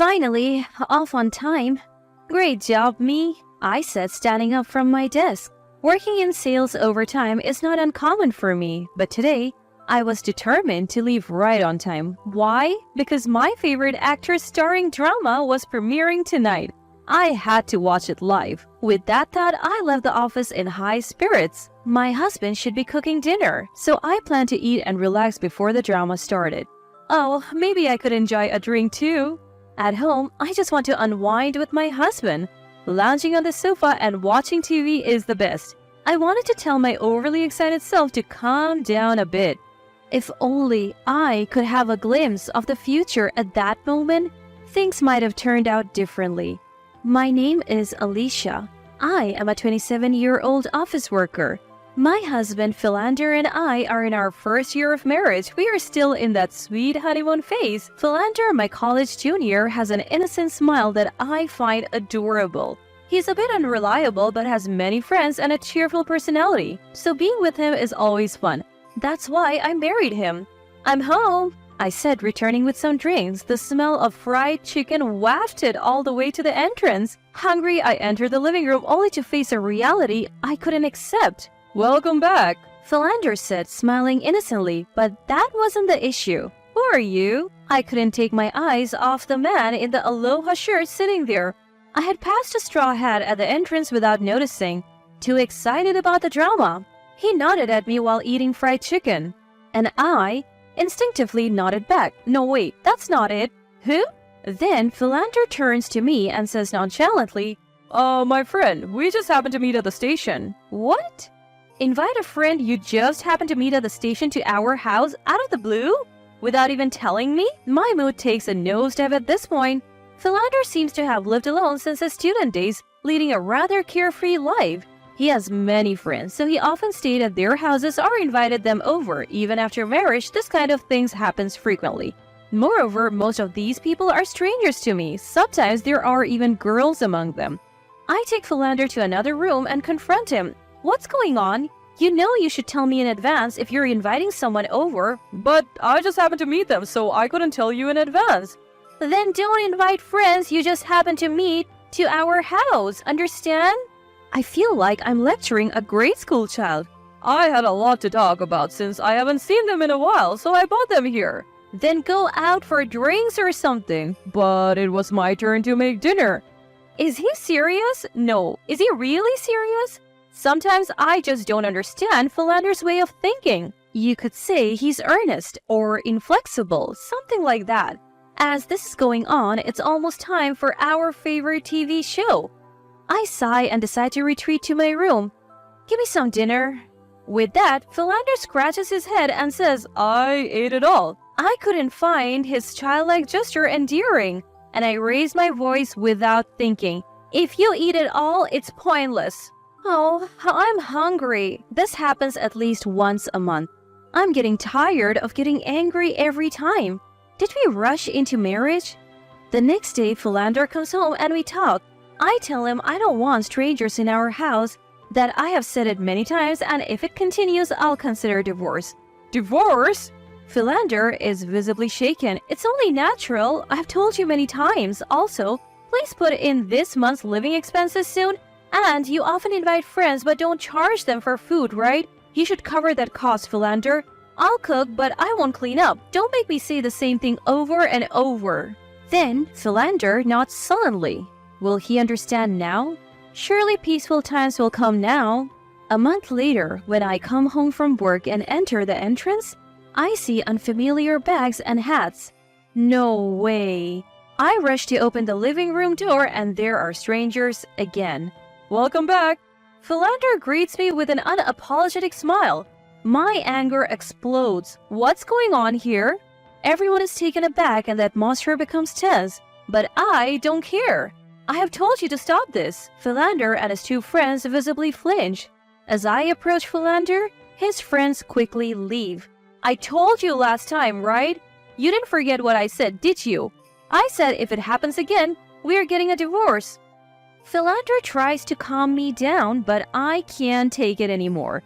Finally, off on time. Great job, me, I said, standing up from my desk. Working in sales overtime is not uncommon for me, but today, I was determined to leave right on time. Why? Because my favorite actor's starring drama was premiering tonight. I had to watch it live. With that thought, I left the office in high spirits. My husband should be cooking dinner, so I planned to eat and relax before the drama started. Oh, maybe I could enjoy a drink too. At home, I just want to unwind with my husband. Lounging on the sofa and watching TV is the best. I wanted to tell my overly excited self to calm down a bit. If only I could have a glimpse of the future at that moment, things might have turned out differently. My name is Alicia. I am a 27-year-old office worker. My husband Philander and I are in our first year of marriage. We are still in that sweet honeymoon phase. Philander, my college junior, has an innocent smile that I find adorable. He's a bit unreliable but has many friends and a cheerful personality, so being with him is always fun. That's why I married him. I'm home, I said, returning with some drinks. The smell of fried chicken wafted all the way to the entrance. Hungry, I entered the living room only to face a reality I couldn't accept. Welcome back, Philander said, smiling innocently, but that wasn't the issue. Who are you? I couldn't take my eyes off the man in the aloha shirt sitting there. I had passed a straw hat at the entrance without noticing, too excited about the drama. He nodded at me while eating fried chicken, and I instinctively nodded back. No, wait, that's not it. Who? Then Philander turns to me and says nonchalantly, my friend, we just happened to meet at the station. What? Invite a friend you just happened to meet at the station to our house out of the blue? Without even telling me? My mood takes a nosedive at this point. Philander seems to have lived alone since his student days, leading a rather carefree life. He has many friends, so he often stayed at their houses or invited them over. Even after marriage, this kind of things happens frequently. Moreover, most of these people are strangers to me. Sometimes there are even girls among them. I take Philander to another room and confront him. What's going on? You know you should tell me in advance if you're inviting someone over. But I just happened to meet them, so I couldn't tell you in advance. Then don't invite friends you just happened to meet to our house, understand? I feel like I'm lecturing a grade school child. I had a lot to talk about since I haven't seen them in a while, so I brought them here. Then go out for drinks or something. But it was my turn to make dinner. Is he serious? No. Is he really serious? Sometimes I just don't understand Philander's way of thinking. You could say he's earnest or inflexible, something like that. As this is going on, it's almost time for our favorite TV show. I sigh and decide to retreat to my room. Give me some dinner. With that, Philander scratches his head and says, I ate it all. I couldn't find his childlike gesture endearing, and I raised my voice without thinking. If you eat it all, it's pointless. Oh, I'm hungry. This happens at least once a month. I'm getting tired of getting angry every time. Did we rush into marriage? The next day, Philander comes home and we talk. I tell him I don't want strangers in our house, that I have said it many times, and if it continues, I'll consider divorce. Divorce? Philander is visibly shaken. It's only natural. I've told you many times. Also, please put in this month's living expenses soon. And you often invite friends but don't charge them for food, right? You should cover that cost, Philander. I'll cook, but I won't clean up. Don't make me say the same thing over and over. Then Philander nods sullenly. Will he understand now? Surely peaceful times will come now. A month later, when I come home from work and enter the entrance, I see unfamiliar bags and hats. No way. I rush to open the living room door and there are strangers again. Welcome back. Philander greets me with an unapologetic smile. My anger explodes. What's going on here? Everyone is taken aback and the atmosphere becomes tense. But I don't care. I have told you to stop this. Philander and his two friends visibly flinch. As I approach Philander, his friends quickly leave. I told you last time, right? You didn't forget what I said, did you? I said if it happens again, we're getting a divorce. Philander tries to calm me down, but I can't take it anymore.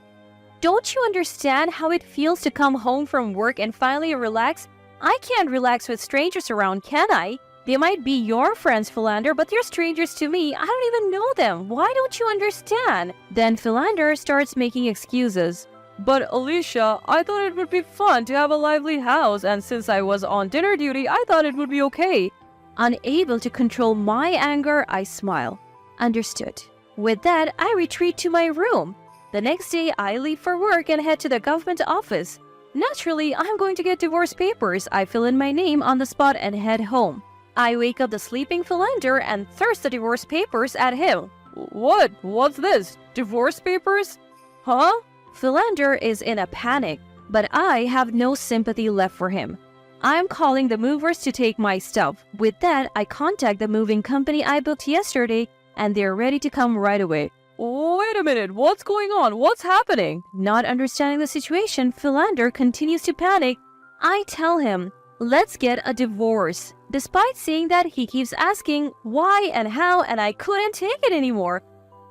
Don't you understand how it feels to come home from work and finally relax? I can't relax with strangers around, can I? They might be your friends, Philander, but they're strangers to me. I don't even know them. Why don't you understand? Then Philander starts making excuses. But Alicia, I thought it would be fun to have a lively house, and since I was on dinner duty, I thought it would be okay. Unable to control my anger, I smile. Understood. With that, I retreat to my room. The next day, I leave for work and head to the government office. Naturally, I'm going to get divorce papers. I fill in my name on the spot and head home. I wake up the sleeping Philander and thrust the divorce papers at him. What? What's this? Divorce papers? Huh? Philander is in a panic, but I have no sympathy left for him. I'm calling the movers to take my stuff. With that, I contact the moving company I booked yesterday, and they're ready to come right away. Wait a minute, what's going on? What's happening? Not understanding the situation, Philander continues to panic. I tell him, let's get a divorce. Despite saying that, he keeps asking why and how, and I couldn't take it anymore.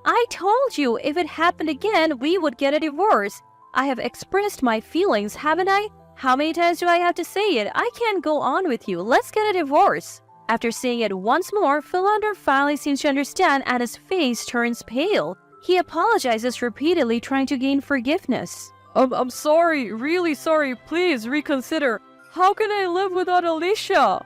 I told you if it happened again, we would get a divorce. I have expressed my feelings, haven't I? How many times do I have to say it? I can't go on with you. Let's get a divorce. After saying it once more, Philander finally seems to understand and his face turns pale. He apologizes repeatedly, trying to gain forgiveness. I'm sorry, really sorry. Please reconsider. How can I live without Alicia?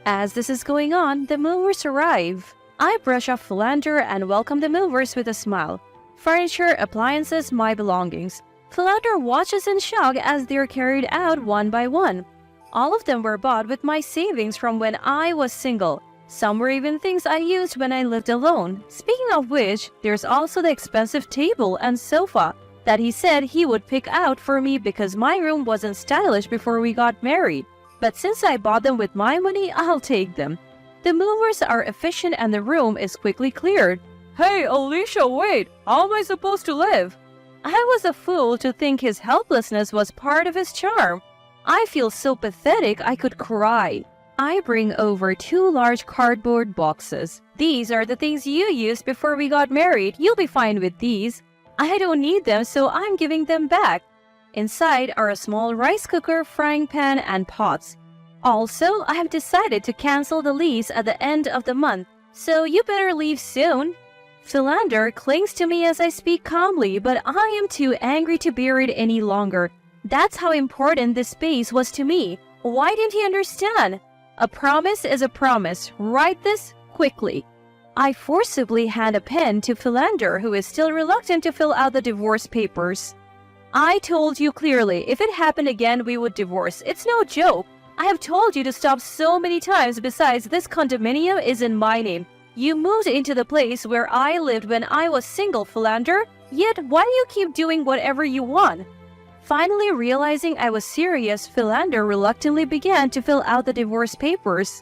As this is going on, the movers arrive. I brush off Philander and welcome the movers with a smile. Furniture, appliances, my belongings. Philander watches in shock as they're carried out one by one. All of them were bought with my savings from when I was single. Some were even things I used when I lived alone. Speaking of which, there's also the expensive table and sofa that he said he would pick out for me because my room wasn't stylish before we got married. But since I bought them with my money, I'll take them. The movers are efficient and the room is quickly cleared. Hey, Alicia, wait! How am I supposed to live? I was a fool to think his helplessness was part of his charm. I feel so pathetic I could cry. I bring over 2 large cardboard boxes. These are the things you used before we got married. You'll be fine with these. I don't need them, so I'm giving them back. Inside are a small rice cooker, frying pan, and pots. Also, I have decided to cancel the lease at the end of the month, so you better leave soon. Philander clings to me as I speak calmly, but I am too angry to bear it any longer. That's how important this space was to me. Why didn't he understand? A promise is a promise. Write this quickly. I forcibly hand a pen to Philander, who is still reluctant to fill out the divorce papers. I told you clearly, if it happened again, we would divorce. It's no joke. I have told you to stop so many times. Besides, this condominium is in my name. You moved into the place where I lived when I was single, Philander. Yet, why do you keep doing whatever you want? Finally realizing I was serious, Philander reluctantly began to fill out the divorce papers.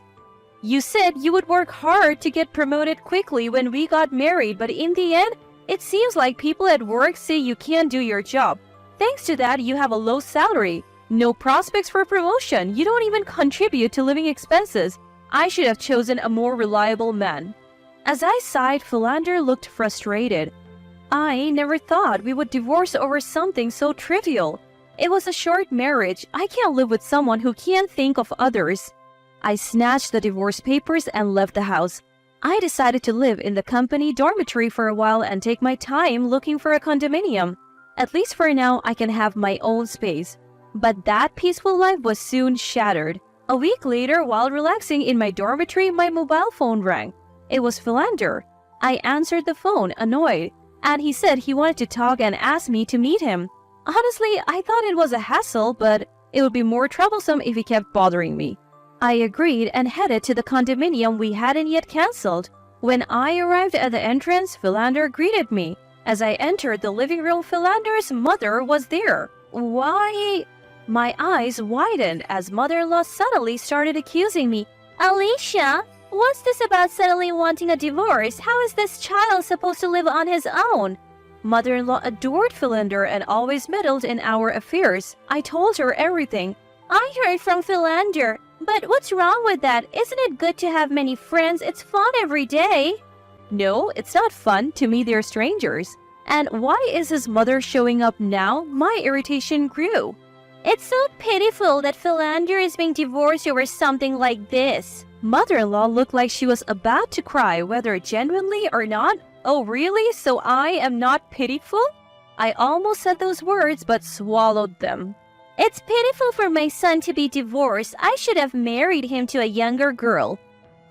You said you would work hard to get promoted quickly when we got married, but in the end, it seems like people at work say you can't do your job. Thanks to that, you have a low salary, no prospects for promotion, you don't even contribute to living expenses. I should have chosen a more reliable man. As I sighed, Philander looked frustrated. I never thought we would divorce over something so trivial. It was a short marriage. I can't live with someone who can't think of others. I snatched the divorce papers and left the house. I decided to live in the company dormitory for a while and take my time looking for a condominium. At least for now, I can have my own space. But that peaceful life was soon shattered. A week later, while relaxing in my dormitory, my mobile phone rang. It was Philander. I answered the phone, annoyed, and he said he wanted to talk and asked me to meet him. Honestly, I thought it was a hassle, but it would be more troublesome if he kept bothering me. I agreed and headed to the condominium we hadn't yet canceled. When I arrived at the entrance, Philander greeted me. As I entered the living room, Philander's mother was there. Why? My eyes widened as mother-in-law suddenly started accusing me. Alicia, what's this about suddenly wanting a divorce? How is this child supposed to live on his own? Mother-in-law adored Philander and always meddled in our affairs. I told her everything. I heard from Philander. But what's wrong with that? Isn't it good to have many friends? It's fun every day. No, it's not fun. To me, they're strangers. And why is his mother showing up now? My irritation grew. It's so pitiful that Philander is being divorced over something like this. Mother-in-law looked like she was about to cry, whether genuinely or not. Oh really? So I am not pitiful? I almost said those words but swallowed them. It's pitiful for my son to be divorced. I should have married him to a younger girl.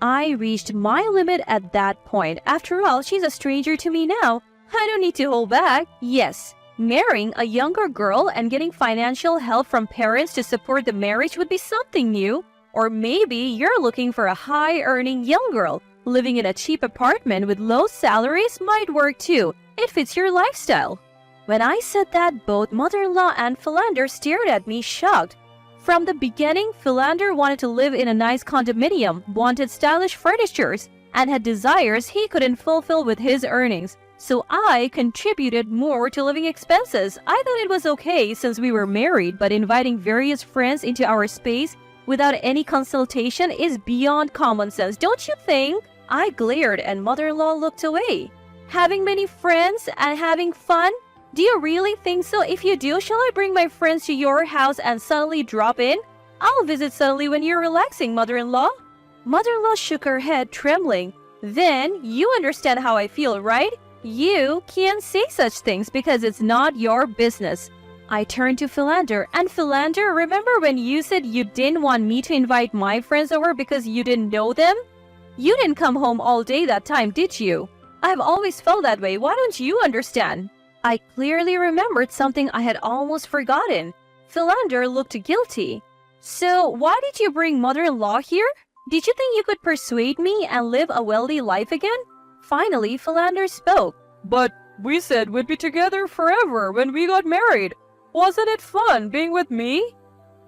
I reached my limit at that point. After all, she's a stranger to me now. I don't need to hold back. Yes, marrying a younger girl and getting financial help from parents to support the marriage would be something new. Or maybe you're looking for a high-earning young girl. Living in a cheap apartment with low salaries might work too. It fits your lifestyle. When I said that, both mother-in-law and Philander stared at me shocked. From the beginning, Philander wanted to live in a nice condominium, wanted stylish furnitures, and had desires he couldn't fulfill with his earnings. So I contributed more to living expenses. I thought it was okay since we were married, but inviting various friends into our space without any consultation is beyond common sense, don't you think? I glared and mother-in-law looked away. Having many friends and having fun? Do you really think so? If you do, shall I bring my friends to your house and suddenly drop in? I'll visit suddenly when you're relaxing, mother-in-law. Mother-in-law shook her head, trembling. Then, you understand how I feel, right? You can't say such things because it's not your business. I turned to Philander. And Philander, remember when you said you didn't want me to invite my friends over because you didn't know them? You didn't come home all day that time, did you? I've always felt that way. Why don't you understand? I clearly remembered something I had almost forgotten. Philander looked guilty. So, why did you bring mother-in-law here? Did you think you could persuade me and live a wealthy life again? Finally, Philander spoke. But we said we'd be together forever when we got married. Wasn't it fun being with me?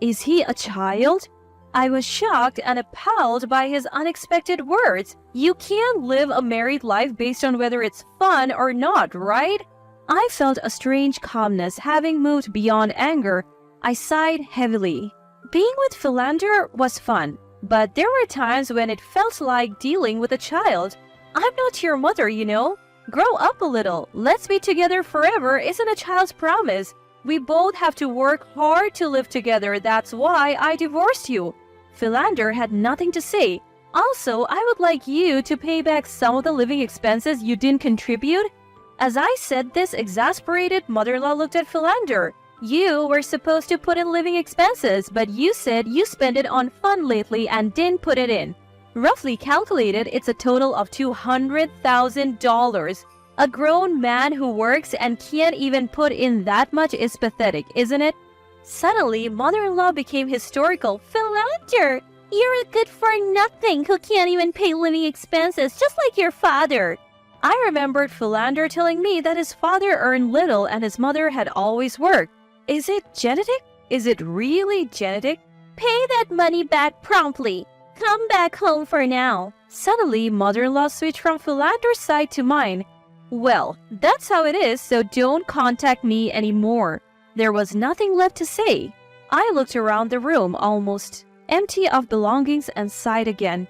Is he a child? I was shocked and appalled by his unexpected words. You can't live a married life based on whether it's fun or not, right? I felt a strange calmness. Having moved beyond anger, I sighed heavily. Being with Philander was fun, but there were times when it felt like dealing with a child. I'm not your mother, you know. Grow up a little. Let's be together forever isn't a child's promise. We both have to work hard to live together. That's why I divorced you. Philander had nothing to say. Also, I would like you to pay back some of the living expenses you didn't contribute. As I said this, exasperated mother-in-law looked at Philander. You were supposed to put in living expenses, but you said you spent it on fun lately and didn't put it in. Roughly calculated, it's a total of $200,000. A grown man who works and can't even put in that much is pathetic, isn't it? Suddenly, mother-in-law became hysterical. Philander, you're a good-for-nothing who can't even pay living expenses, just like your father. I remembered Philander telling me that his father earned little and his mother had always worked. Is it genetic? Is it really genetic? Pay that money back promptly. Come back home for now. Suddenly, mother-in-law switched from Philander's side to mine. Well, that's how it is, so don't contact me anymore. There was nothing left to say. I looked around the room, almost empty of belongings, and sighed again.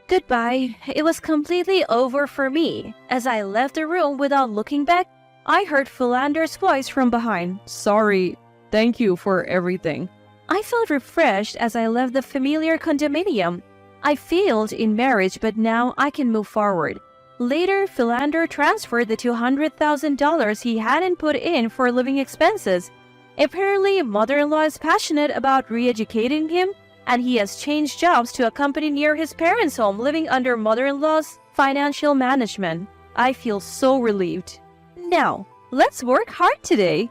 Goodbye. It was completely over for me. As I left the room without looking back, I heard Philander's voice from behind. Sorry. Thank you for everything. I felt refreshed as I left the familiar condominium. I failed in marriage, but now I can move forward. Later, Philander transferred the $200,000 he hadn't put in for living expenses. Apparently, mother-in-law is passionate about re-educating him, and he has changed jobs to a company near his parents' home, living under mother-in-law's financial management. I feel so relieved. Now, let's work hard today.